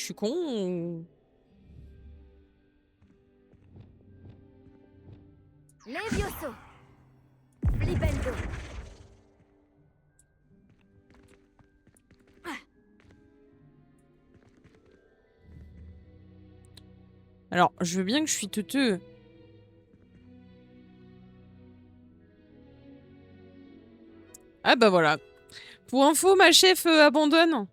suis con ou... Levioso. Flipendo. Alors, je veux bien que je suis teuteux. Ah bah voilà. Pour info, ma chef abandonne.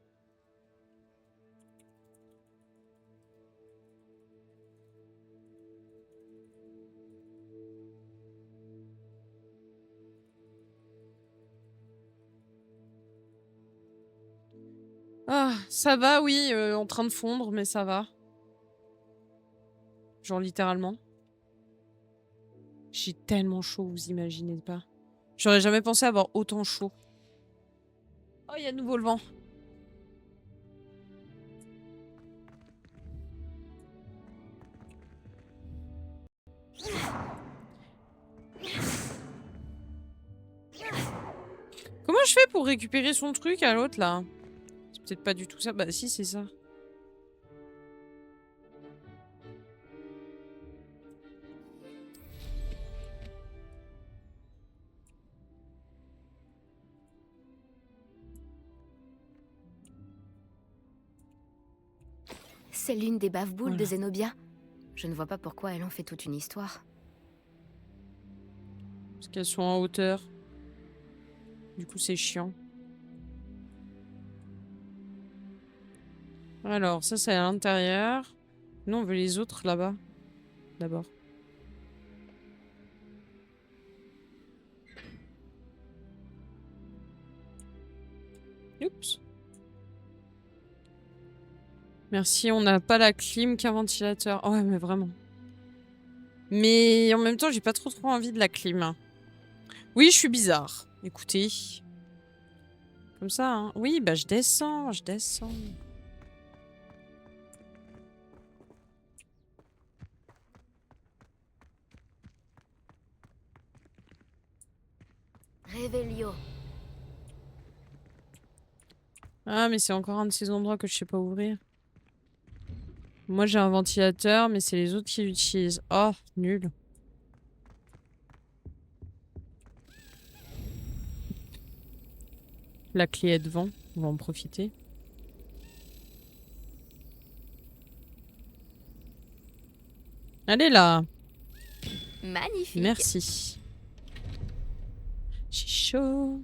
Ah, ça va, oui, en train de fondre, mais ça va. Genre littéralement. J'ai tellement chaud, vous imaginez pas. J'aurais jamais pensé avoir autant chaud. Oh, il y a de nouveau le vent. Comment je fais pour récupérer son truc à l'autre, là? C'est peut-être pas du tout ça. Bah si, c'est ça. C'est l'une des bave-boules de Voilà. Zenobia. Je ne vois pas pourquoi elle en fait toute une histoire. Parce qu'elles sont en hauteur. Du coup, c'est chiant. Alors, ça, c'est à l'intérieur. Nous, on veut les autres là-bas. D'abord. Oups. Merci, on n'a pas la clim qu'un ventilateur. Oh ouais, mais vraiment. Mais en même temps, j'ai pas trop envie de la clim. Oui, je suis bizarre. Écoutez. Comme ça, hein. Oui, bah je descends, je descends. Revelio. Ah, mais c'est encore un de ces endroits que je sais pas ouvrir. Moi, j'ai un ventilateur, mais c'est les autres qui l'utilisent. Oh, nul. La clé est devant. On va en profiter. Allez là. Magnifique. Merci. J'ai chaud.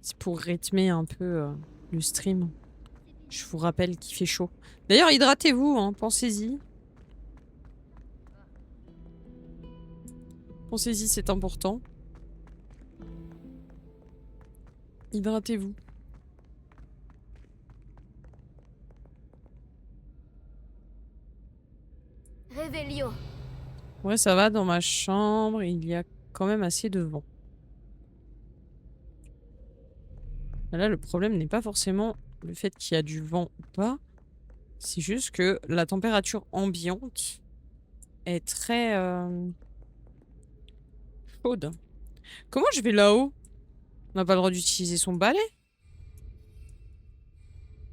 C'est pour rythmer un peu le stream. Je vous rappelle qu'il fait chaud. D'ailleurs, hydratez-vous, hein, pensez-y. Pensez-y, c'est important. Hydratez-vous. Revelio. Ouais, ça va, dans ma chambre, il y a quand même assez de vent. Là, le problème n'est pas forcément le fait qu'il y a du vent ou pas. C'est juste que la température ambiante est très chaude. Comment je vais là-haut? On n'a pas le droit d'utiliser son balai?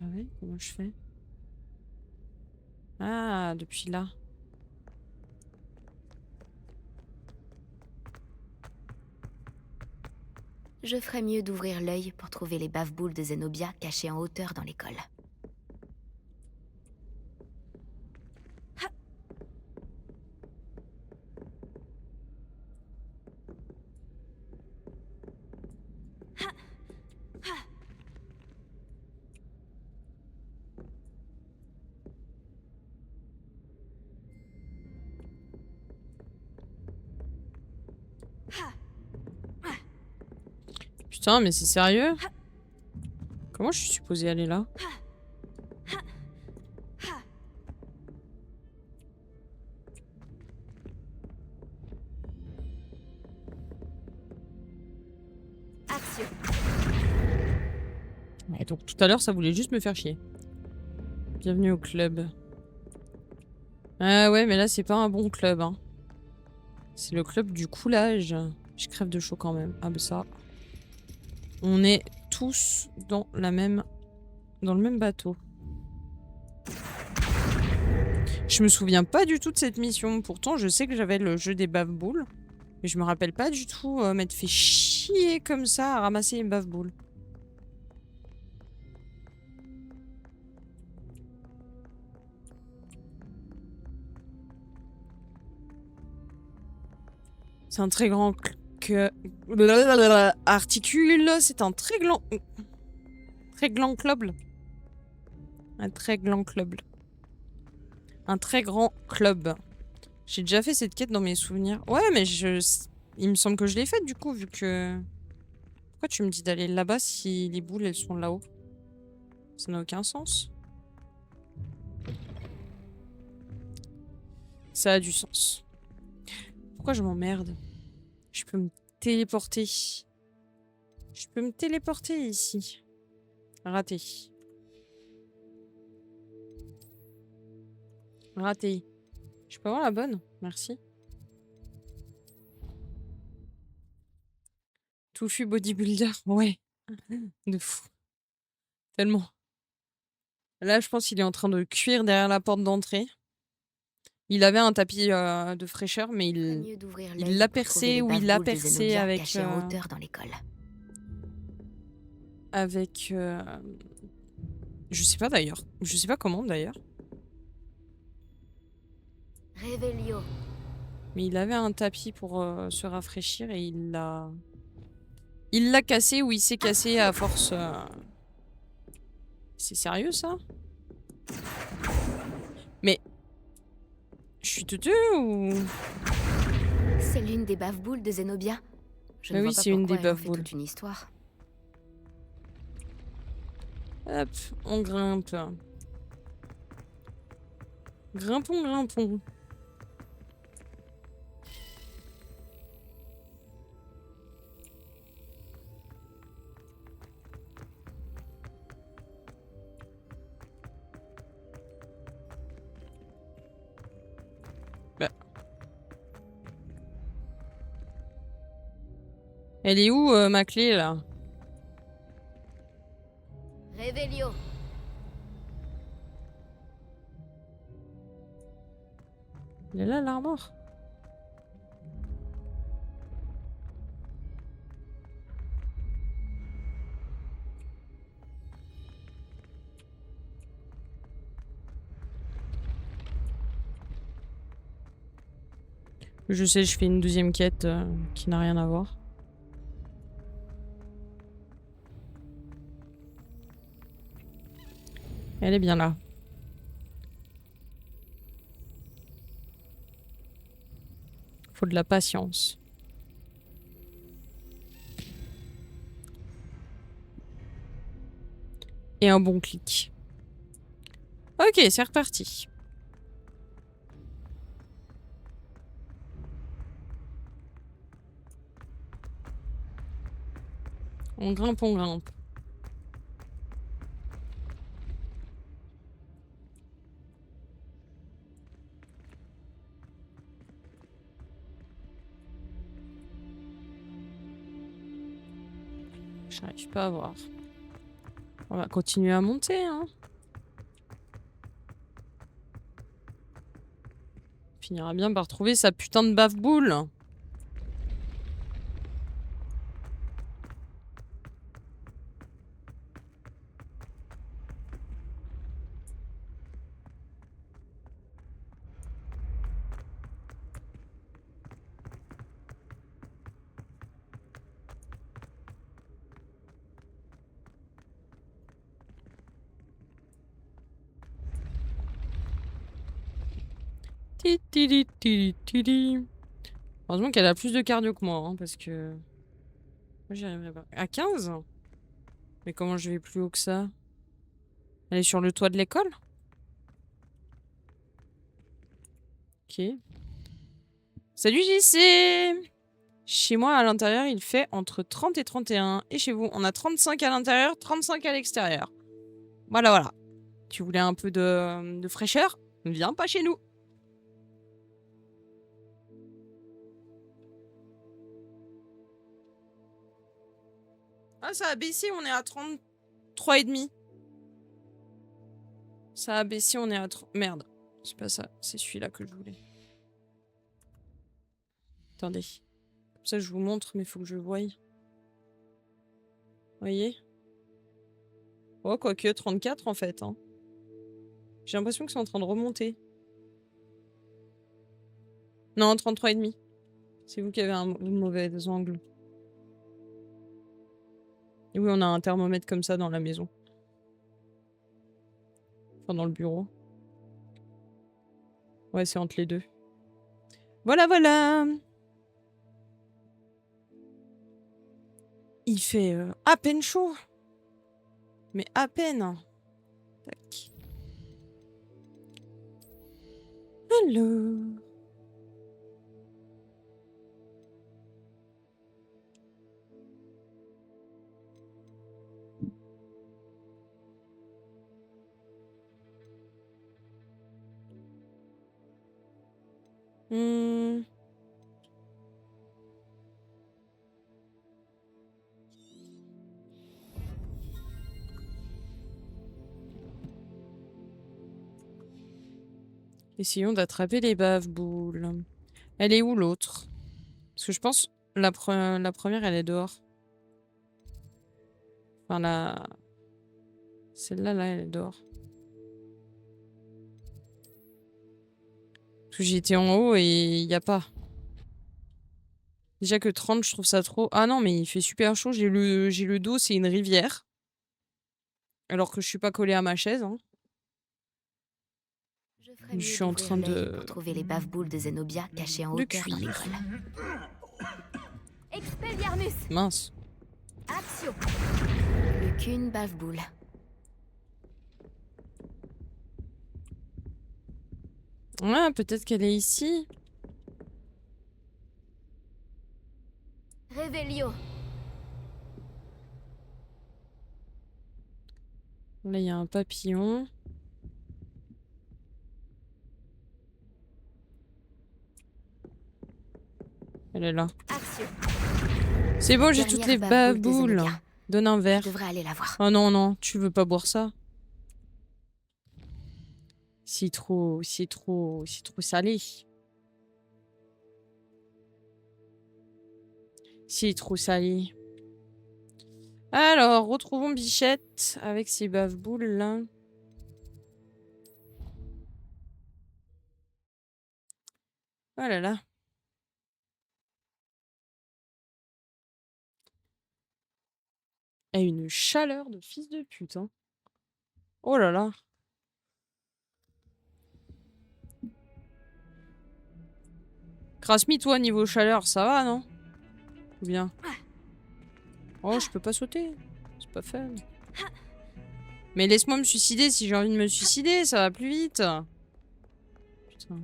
Ah ouais, comment je fais? Ah, depuis là. Je ferais mieux d'ouvrir l'œil pour trouver les bave-boules de Zenobia cachées en hauteur dans l'école. Putain, mais c'est sérieux? Comment je suis supposée aller là? Action. Ouais, donc tout à l'heure, ça voulait juste me faire chier. Bienvenue au club. Ah ouais, mais là, c'est pas un bon club, hein. C'est le club du coulage. Je crève de chaud quand même. Ah bah ça. On est tous dans le même bateau. Je me souviens pas du tout de cette mission. Pourtant, je sais que j'avais le jeu des bave-boules. Mais je me rappelle pas du tout m'être fait chier comme ça à ramasser les bave-boules. C'est un très grand articule. C'est un très grand... Très grand club. Un très grand club. Un très grand club. J'ai déjà fait cette quête dans mes souvenirs. Ouais, mais il me semble que je l'ai faite du coup, vu que... Pourquoi tu me dis d'aller là-bas si les boules, elles sont là-haut? Ça n'a aucun sens. Ça a du sens. Pourquoi je m'emmerde? Je peux me téléporter. Je peux me téléporter ici. Raté. Raté. Je peux avoir la bonne? Merci. Touffu bodybuilder. Ouais. De fou. Tellement. Là, je pense qu'il est en train de cuire derrière la porte d'entrée. Il avait un tapis de fraîcheur, mais il l'a percé ou il l'a percé avec... avec... je sais pas d'ailleurs. Je sais pas comment d'ailleurs. Revelio. Mais il avait un tapis pour se rafraîchir et il l'a... Il l'a cassé ou il s'est cassé à force... C'est sérieux ça? Mais... Je suis teuteux ou... C'est l'une des bave-boules de Zenobia. Je ne vois pas c'est une des pourquoi elle en fait bave-boules. toute une histoire. Hop, on grimpe. Grimpons, grimpons. Elle est où ma clé là? Revelio. Elle est là l'armoire. Je sais, je fais une deuxième quête qui n'a rien à voir. Elle est bien là. Faut de la patience. Et un bon clic. Ok, c'est reparti. On grimpe, on grimpe. J'arrive pas à voir. On va continuer à monter, hein. On finira bien par trouver sa putain de bave-boule. Heureusement qu'elle a plus de cardio que moi, hein, parce que... Moi, j'y arriverai pas. À 15? Mais comment je vais plus haut que ça? Elle est sur le toit de l'école? Ok. Salut JC! Chez moi, à l'intérieur, il fait entre 30 et 31. Et chez vous, on a 35 à l'intérieur, 35 à l'extérieur. Voilà, voilà. Tu voulais un peu de fraîcheur? Viens pas chez nous. Ah, ça a baissé, on est à 33,5. Ça a baissé, on est à 30... Merde, c'est pas ça. C'est celui-là que je voulais. Attendez. Comme ça, je vous montre, mais il faut que je le voie. Voyez? Oh, quoique 34 en fait. Hein. J'ai l'impression que c'est en train de remonter. Non, 33,5. C'est vous qui avez un mauvais angle. Et oui, on a un thermomètre comme ça dans la maison. Enfin, dans le bureau. Ouais, c'est entre les deux. Voilà, voilà. Il fait à peine chaud. Mais à peine. Tac. Alors... Hmm. Essayons d'attraper les bave-boules. Elle est où l'autre? Parce que je pense la première elle est dehors. Enfin la... Celle-là, là, elle est dehors. Parce que j'étais en haut et il n'y a pas. Déjà que 30, je trouve ça trop... Ah non, mais il fait super chaud. J'ai le dos, c'est une rivière. Alors que je suis pas collée à ma chaise. Hein. Je suis en train de... Pour trouver les bave-boules de Zenobia cachées en de hauteur dans cuire. l'école. Expelliarmus! Mince. Action! Plus qu'une bave-boule. Ouais, peut-être qu'elle est ici. Réveillio! Là, il y a un papillon. Elle est là. Action! C'est bon, j'ai toutes les Dernière bave-boule de baboules. Zenobia. Donne un Je verre. devrais aller la voir. Oh non, non, tu veux pas boire ça? C'est trop salé. C'est trop salé. Alors, retrouvons Bichette avec ses bave-boules là. Oh là là. Et une chaleur de fils de pute. Hein. Oh là là. Krasmi, toi, niveau chaleur, ça va, non? Ou bien? Oh, je peux pas sauter. C'est pas fun. Mais laisse-moi me suicider si j'ai envie de me suicider, ça va plus vite. Putain.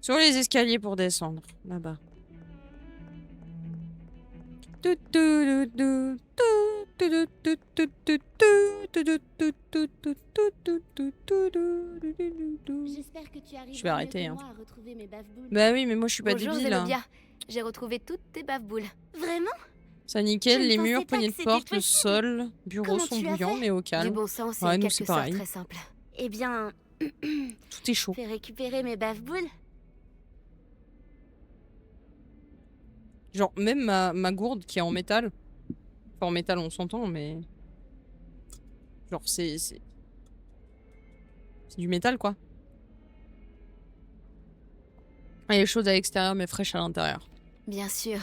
Sur les escaliers pour descendre, là-bas. J'espère que tu arrives Je vais arrêter. Hein. à retrouver mes bave-boules. Bah oui, mais moi je suis pas Bonjour, débile. Hein. Zenobia. J'ai retrouvé toutes tes bave-boules. Vraiment? Ça nickel, Je ne les pensais murs, pas poignées que de c'était porte, le possible. sol, bureau Comment sont tu as bouillants fait? mais au Du calme. bon sens et Ouais, nous quelque c'est sorte pareil. très simple. Eh bien, Tout est chaud. fais récupérer mes bave-boules. Genre, même ma gourde qui est en métal. Enfin, en métal, on s'entend, mais. Genre, c'est du métal, quoi. Elle est chaude à l'extérieur, mais fraîche à l'intérieur. Bien sûr.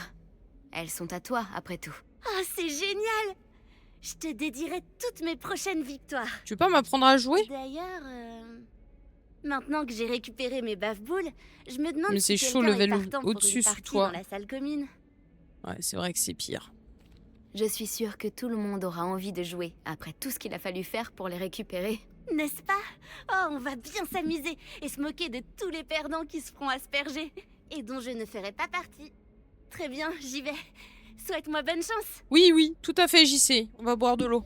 Elles sont à toi, après tout. Oh, c'est génial! Je te dédierai toutes mes prochaines victoires. Tu veux pas m'apprendre à jouer? D'ailleurs, maintenant que j'ai récupéré mes bave-boules, je me demande Mais si c'est chaud, quelqu'un est level partant pour au-dessus une sous partie toi. dans la salle commune. Ouais, c'est vrai que c'est pire. Je suis sûre que tout le monde aura envie de jouer après tout ce qu'il a fallu faire pour les récupérer. N'est-ce pas? Oh, on va bien s'amuser et se moquer de tous les perdants qui se feront asperger et dont je ne ferai pas partie. Très bien, j'y vais. Souhaite-moi bonne chance. Oui, oui, tout à fait, JC. On va boire de l'eau.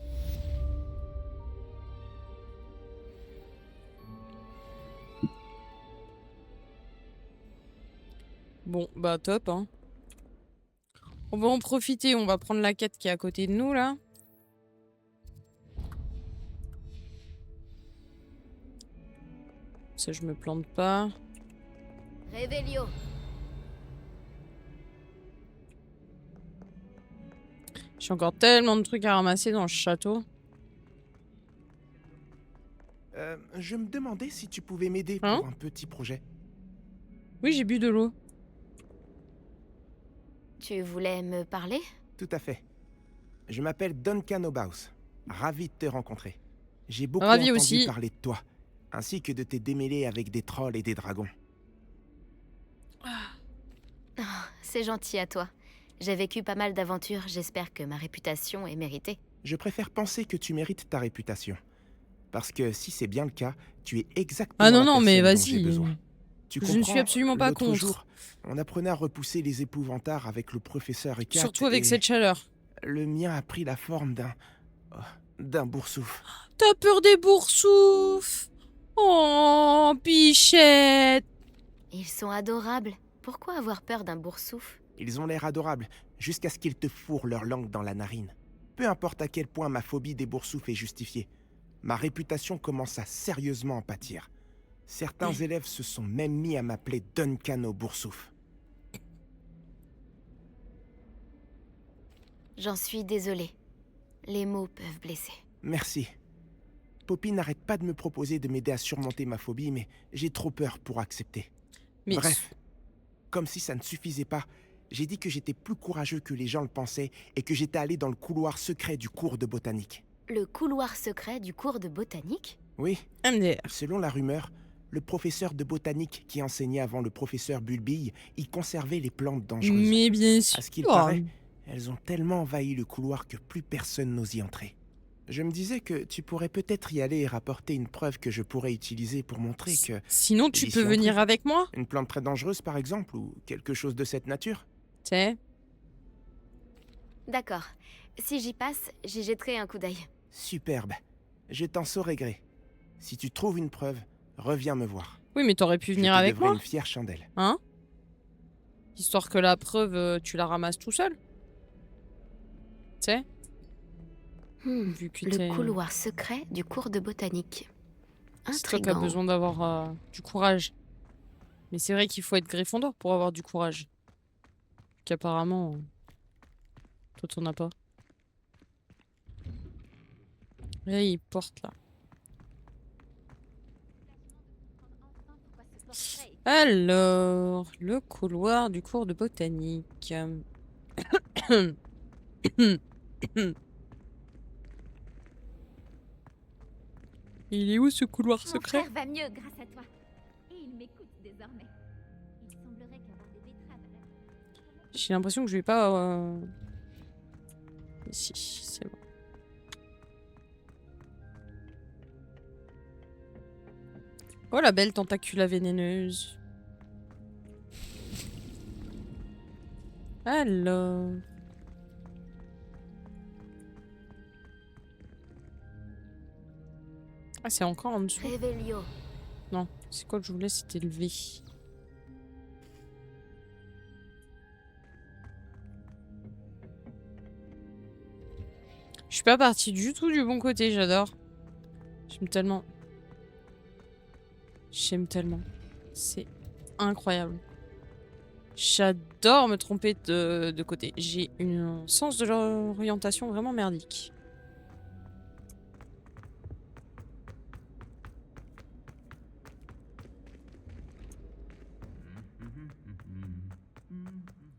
Bon, bah top, hein. On va en profiter, on va prendre la quête qui est à côté de nous, là. Ça, je me plante pas. Révélio. J'ai encore tellement de trucs à ramasser dans le château. Je me demandais si tu pouvais m'aider Hein? pour un petit projet. Oui, j'ai bu de l'eau. Tu voulais me parler? Tout à fait. Je m'appelle Duncan Obaus. Ravi de te rencontrer. J'ai beaucoup Ravi entendu aussi. parler de toi, ainsi que de tes démêlés avec des trolls et des dragons. Oh, c'est gentil à toi. J'ai vécu pas mal d'aventures, j'espère que ma réputation est méritée. Je préfère penser que tu mérites ta réputation. Parce que si c'est bien le cas, tu es Ah exactement non, la non, mais personne dont j'ai vas-y. besoin. Tu Je ne suis comprends, absolument pas l'autre contre. jour, on apprenait à repousser les épouvantards avec le professeur Ekat. Surtout avec et cette chaleur. le mien a pris la forme d'un boursouf. T'as peur des boursoufs? Oh, bichette. Ils sont adorables. Pourquoi avoir peur d'un boursouf? Ils ont l'air adorables, jusqu'à ce qu'ils te fourrent leur langue dans la narine. Peu importe à quel point ma phobie des boursoufs est justifiée, ma réputation commence à sérieusement en pâtir. Certains élèves se sont même mis à m'appeler Duncan au boursouf. J'en suis désolée. Les mots peuvent blesser. Merci. Poppy n'arrête pas de me proposer de m'aider à surmonter ma phobie, mais j'ai trop peur pour accepter. Mais Bref, comme si ça ne suffisait pas, j'ai dit que j'étais plus courageux que les gens le pensaient et que j'étais allé dans le couloir secret du cours de botanique. Le couloir secret du cours de botanique? Oui, MDR. selon la rumeur, le professeur de botanique qui enseignait avant le professeur Bulbille y conservait les plantes dangereuses. Mais bien sûr. À ce qu'il paraît, elles ont tellement envahi le couloir que plus personne n'ose y entrer. Je me disais que tu pourrais peut-être y aller et rapporter une preuve que je pourrais utiliser pour montrer que... Sinon, tu j'y peux suis venir entré. avec moi. Une plante très dangereuse, par exemple, ou quelque chose de cette nature. Tu sais. D'accord. Si j'y passe, j'y jetterai un coup d'œil. Superbe. Je t'en saurai gré. Si tu trouves une preuve, reviens me voir. Oui, mais t'aurais pu venir je te avec devrai moi. une fière chandelle. Hein? Histoire que la preuve, tu la ramasses tout seul. Tu sais? Vu que Le t'es... couloir secret du cours de botanique. C'est toi qui as Intriguant. besoin d'avoir du courage. Mais c'est vrai qu'il faut être Gryffondor pour avoir du courage. Qu'apparemment, toi t'en as pas. Et il porte là. Alors, le couloir du cours de botanique. Il est où ce couloir Mon secret? frère va mieux grâce à toi. Et il m'écoute désormais. Il semblerait qu'avoir des betteraves à la... J'ai l'impression que je vais pas... Ici, c'est bon. Oh la belle tentacula vénéneuse. Alors... Ah, c'est encore en dessous. Révélio. Non, c'est quoi que je voulais, c'était le V. Je suis pas partie du tout du bon côté, j'adore. J'aime tellement. J'aime tellement. C'est incroyable. J'adore me tromper de côté. J'ai un sens de l'orientation vraiment merdique.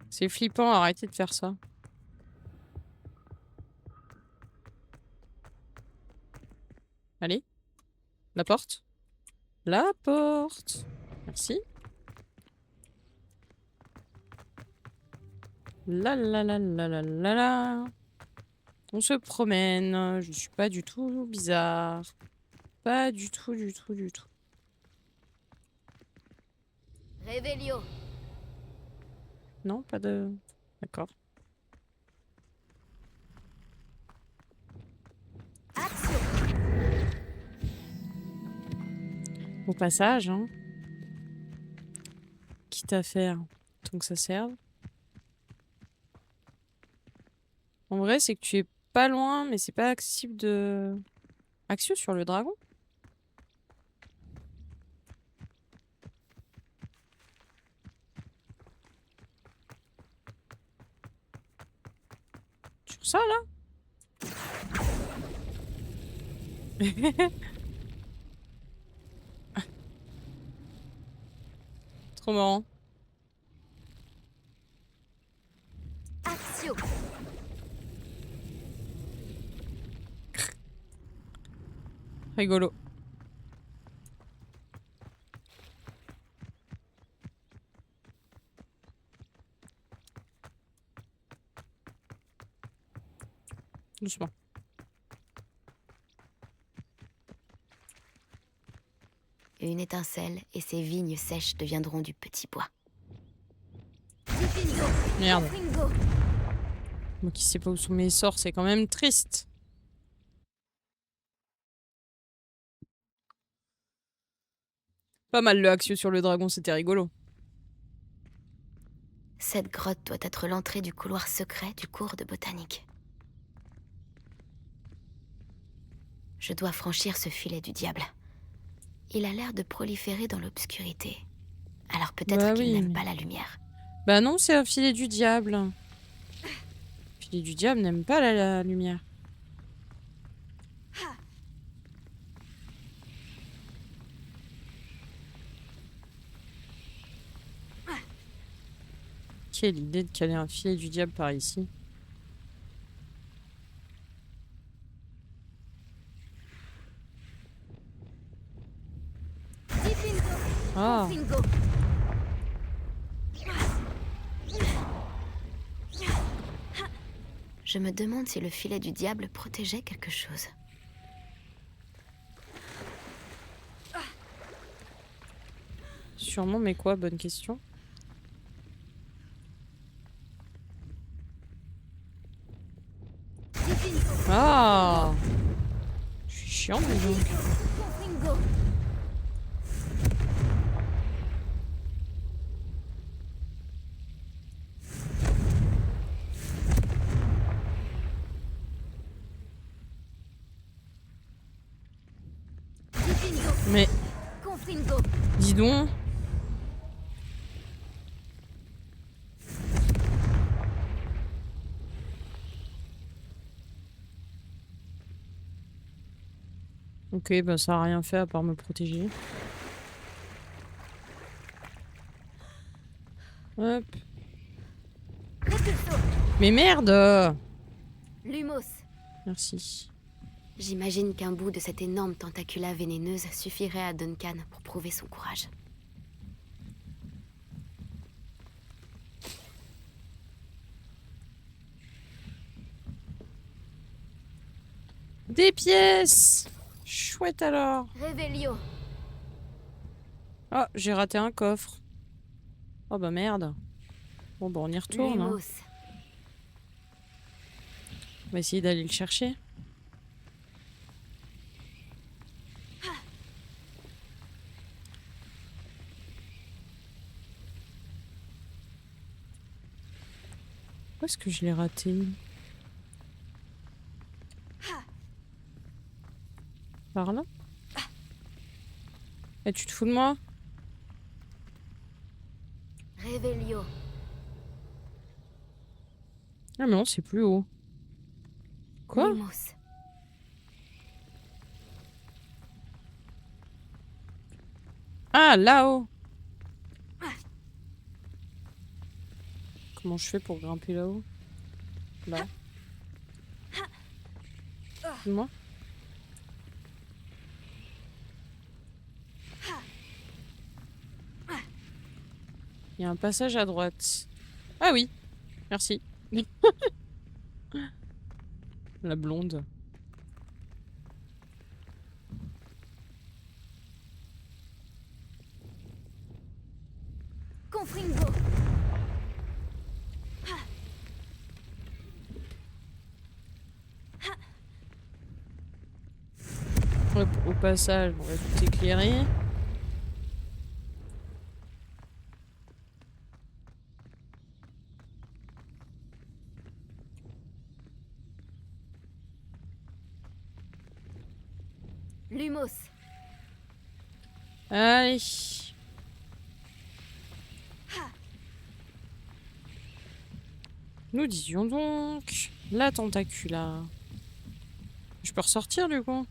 C'est flippant, arrêtez de faire ça. Allez. La porte. La porte. Merci. La la la la la la la. On se promène. Je suis pas du tout bizarre. Pas du tout, du tout, du tout. Révélio. Non, pas de... D'accord. Action. Au passage, hein. Quitte à faire tant que ça serve. En vrai, c'est que tu es pas loin, mais c'est pas accessible de... Axio sur le dragon? Sur ça, là? Trop marrant. Axio. Rigolo. Doucement. Une étincelle et ces vignes sèches deviendront du petit bois. Difingo. Merde. Confringo. Moi qui sais pas où sont mes sorts, c'est quand même triste. Pas mal le Axio sur le dragon, c'était rigolo. Cette grotte doit être l'entrée du couloir secret du cours de botanique. Je dois franchir ce filet du diable. Il a l'air de proliférer dans l'obscurité. Alors peut-être Bah qu'il oui, n'aime mais- pas la lumière. Bah non, c'est un filet du diable. Le filet du diable n'aime pas la lumière. Quelle idée de caler un filet du diable par ici. Difingo. Ah, Confringo. Je me demande si le filet du diable protégeait quelque chose. sûrement, mais quoi? Bonne question. Difingo. Ah, je suis chiant, dis donc. Confringo. Difingo. Mais Confringo. dis donc. Ok, bah ça a rien fait à part me protéger. Hop. Repulso. Mais merde! Lumos. Merci. J'imagine qu'un bout de cette énorme tentacula vénéneuse suffirait à Duncan pour prouver son courage. Des pièces! Chouette alors. Revelio. Oh, j'ai raté un coffre. Oh bah merde. Bon bah on y retourne. Hein. Lumos. On va essayer d'aller le chercher. Où est-ce que je l'ai raté? Par là? Eh, tu te fous de moi? Revelio. Ah mais non, c'est plus haut. Quoi? Lumos. Ah, là-haut! Comment je fais pour grimper là-haut? Là. Dis-moi. Il y a un passage à droite. Ah oui, merci. La blonde. Confringo. Hop, au passage, on va tout éclairer. Lumos. Allez. Nous disions donc la tentacula. Je peux ressortir du coup.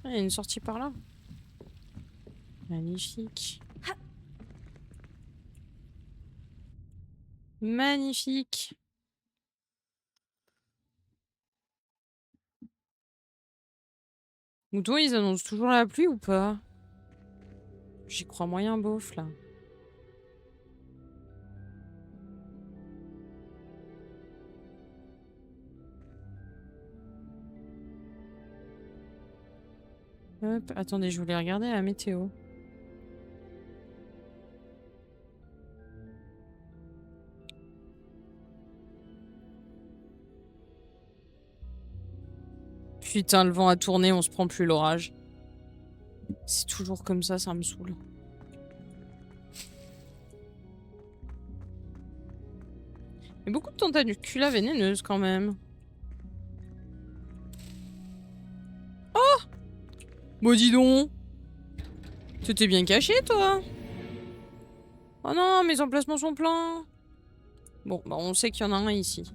Ah, il y a une sortie par là. Magnifique. Magnifique. Moutons, ils annoncent toujours la pluie ou pas? J'y crois moyen bof là. Hop, attendez, je voulais regarder la météo. Putain, le vent a tourné, on se prend plus l'orage. C'est toujours comme ça me saoule. Il y a beaucoup de tentaculas vénéneuses quand même. Oh! Bon, dis donc! T'étais bien caché, toi! Oh non, mes emplacements sont pleins! Bon, bah on sait qu'il y en a un ici.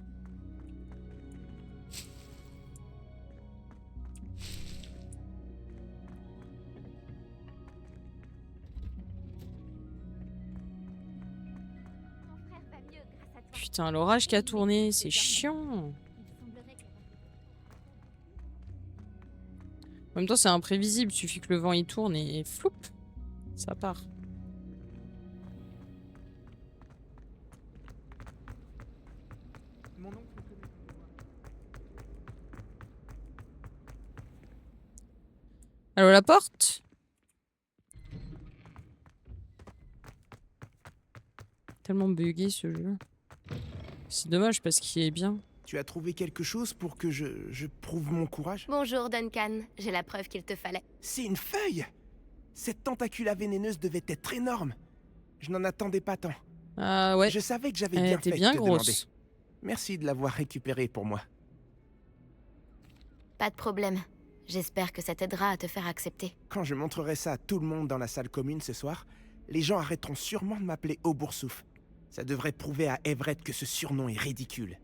Mon frère va mieux grâce à toi. Putain, l'orage qui a tourné, c'est chiant! Il semblerait que En même temps, c'est imprévisible, il suffit que le vent y tourne et floup! Ça part. Mon oncle connaît le pouvoir. Allô, la porte? Tellement bugué ce jeu. C'est dommage parce qu'il est bien. Tu as trouvé quelque chose pour que je prouve mon courage? Bonjour Duncan, j'ai la preuve qu'il te fallait. C'est une feuille! Cette tentacula vénéneuse devait être énorme. Je n'en attendais pas tant. Ah ouais, Je savais que j'avais elle bien était fait bien de te demander. grosse. Merci de l'avoir récupérée pour moi. Pas de problème. J'espère que ça t'aidera à te faire accepter. Quand je montrerai ça à tout le monde dans la salle commune ce soir, les gens arrêteront sûrement de m'appeler Auboursouf. Ça devrait prouver à Everett que ce surnom est ridicule.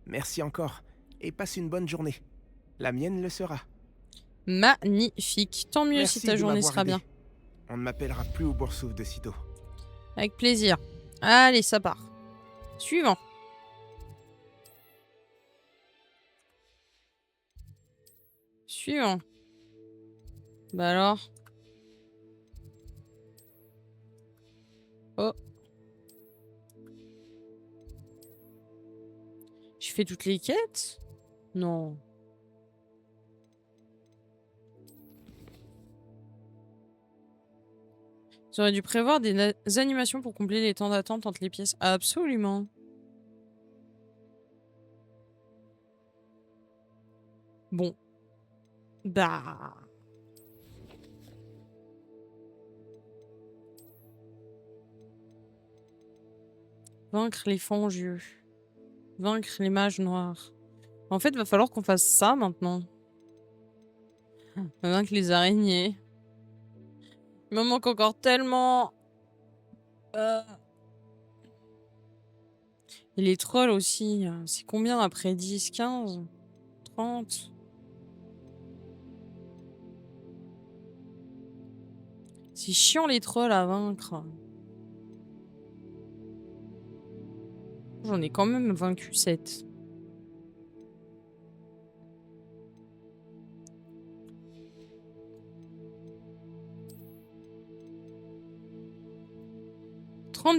Merci encore, et passe une bonne journée. La mienne le sera. Magnifique. Tant mieux Merci si ta de journée m'avoir sera aidé. bien. On ne m'appellera plus Auboursouf de sitôt. Avec plaisir. Allez, ça part. Suivant. Suivant. Bah alors. Oh. Je fais toutes les quêtes? Non. J'aurais dû prévoir des animations pour combler les temps d'attente entre les pièces. Absolument. Bon. Bah. Vaincre les fangieux. Vaincre les mages noirs. En fait, va falloir qu'on fasse ça maintenant. Vaincre les araignées. Il me manque encore tellement. Et les trolls aussi. C'est combien après 10, 15, 30? C'est chiant les trolls à vaincre. J'en ai quand même vaincu 7.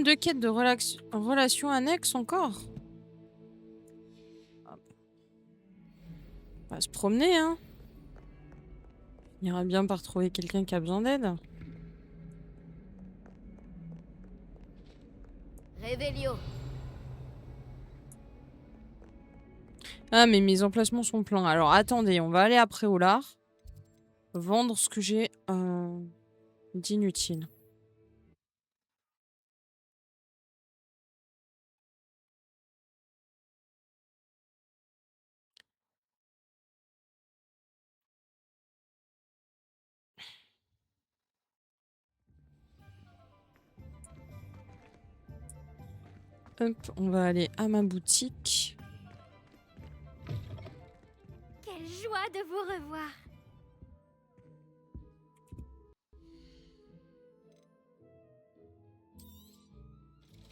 De quêtes de relations annexes encore. On va se promener, hein. On ira bien par trouver quelqu'un qui a besoin d'aide. Révélio. Ah, mais mes emplacements sont pleins. Alors, attendez, on va aller après au lard. Vendre ce que j'ai d'inutile. Hop, on va aller à ma boutique. Quelle joie de vous revoir.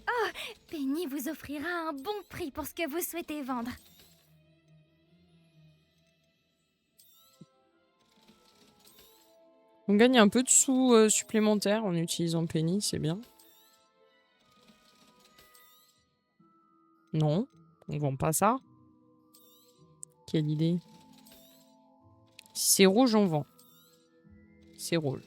Oh, Penny vous offrira un bon prix pour ce que vous souhaitez vendre. On gagne un peu de sous supplémentaires en utilisant Penny, c'est bien. Non, on vend pas ça. Quelle idée. Si c'est rouge, on vend. C'est rouge.